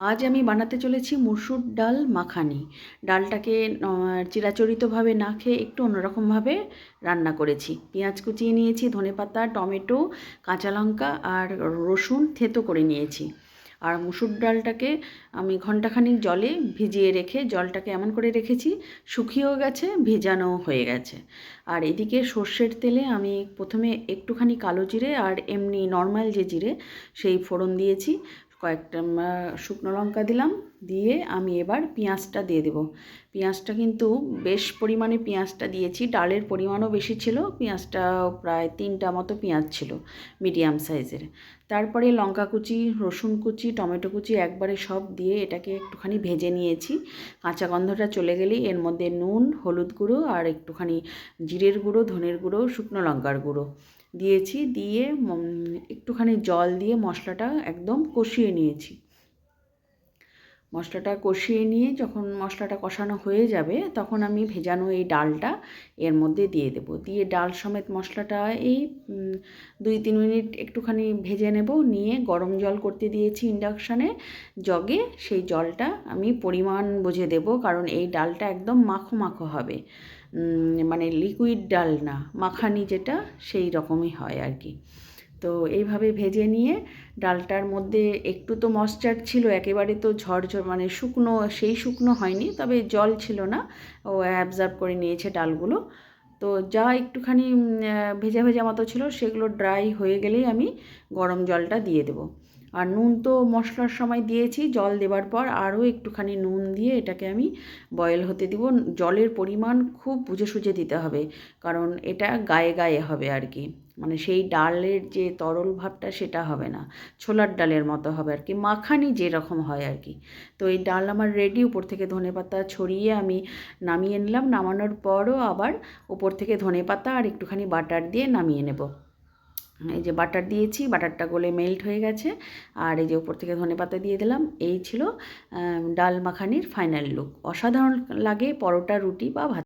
আজ আমি বানাতে চলেছি মসুর ডাল মাখানি। ডালটাকে চিরাচরিতভাবে না খেয়ে একটু অন্যরকমভাবে রান্না করেছি। পেঁয়াজ কুচিয়ে নিয়েছি, ধনেপাতা, টমেটো, কাঁচা লঙ্কা আর রসুন থেঁতো করে নিয়েছি। আর মসুর ডালটাকে আমি ঘণ্টাখানিক জলে ভিজিয়ে রেখে জলটাকে এমন করে রেখেছি শুকিয়েও গেছে, ভেজানোও হয়ে গেছে। আর এদিকে সর্ষের তেলে আমি প্রথমে একটুখানি কালো জিরে আর এমনি নর্মাল যে জিরে সেই ফোড়ন দিয়েছি, কয়েকটা শুকনো লঙ্কা দিলাম, দিয়ে আমি এবার পেঁয়াজটা দিয়ে দেবো। পেঁয়াজটা কিন্তু বেশ পরিমাণে পেঁয়াজটা দিয়েছি, ডালের পরিমাণও বেশি ছিল, পেঁয়াজটা প্রায় 3টা মতো পেঁয়াজ ছিল মিডিয়াম সাইজের। তারপরে লঙ্কা কুচি, রসুন কুচি, টমেটো কুচি একবারে সব দিয়ে এটাকে একটুখানি ভেজে নিয়েছি। কাঁচা গন্ধটা চলে গেলেই এর মধ্যে নুন, হলুদ গুঁড়ো আর একটুখানি জিরের গুঁড়ো, ধনের গুঁড়ো, শুকনো লঙ্কার গুঁড়ো দিয়েছি। দিয়ে একটুখানি জল দিয়ে মশলাটা একদম কষিয়ে নিয়েছি। মশলাটা কষিয়ে নিয়ে যখন মশলাটা কষানো হয়ে যাবে তখন আমি ভেজানো এই ডালটা এর মধ্যে দিয়ে দেব। দিয়ে ডাল সমেত মশলাটা এই 2-3 মিনিট একটুখানি ভেজে নেব। নিয়ে গরম জল করতে দিয়েছি ইন্ডাকশানে জগে, সেই জলটা আমি পরিমাণ বুঝে দেব, কারণ এই ডালটা একদম মাখো মাখো হবে, মানে লিকুইড ডাল না, মাখানি যেটা সেই রকমই হয় আর কি। তো এইভাবে ভেজে নিয়ে ডালটার মধ্যে একটু তো ময়েশ্চার ছিল, একেবারে তো ঝরঝর মানে শুকনো সেই শুকনো হয়নি, তবে জল ছিল না, ও অ্যাবজর্ব করে নিয়েছে ডালগুলো। তো যা একটুখানি ভেজা ভেজা মতো ছিল সেগুলো ড্রাই হয়ে গেলেই আমি গরম জলটা দিয়ে দেবো। আর নুন তো মশলার সময় দিয়েছি, জল দেওয়ার পর আরও একটুখানি নুন দিয়ে এটাকে আমি বয়েল হতে দিব। জলের পরিমাণ খুব বুঝে সুঝে দিতে হবে, কারণ এটা গায়ে গায়ে হবে আর কি, মানে সেই ডালের যে তরল ভাবটা সেটা হবে না, ছোলার ডালের মতো হবে আর কি, মাখানি যেরকম হয় আর কি। তো এই ডাল আমার রেডি। উপর থেকে ধনেপাতা ছড়িয়ে আমি নামিয়ে নিলাম। নামানোর পরও আবার উপর থেকে ধনেপাতা আর একটুখানি বাটার দিয়ে নামিয়ে নেব। এই যে বাটার দিয়েছি, বাটারটা গলে মেল্ট হয়ে গেছে, আর এই যে উপর থেকে ধনেপাতা দিয়ে দিলাম। এই ছিল ডাল মাখানির ফাইনাল লুক। অসাধারণ লাগে পরোটা, রুটি বা ভাত।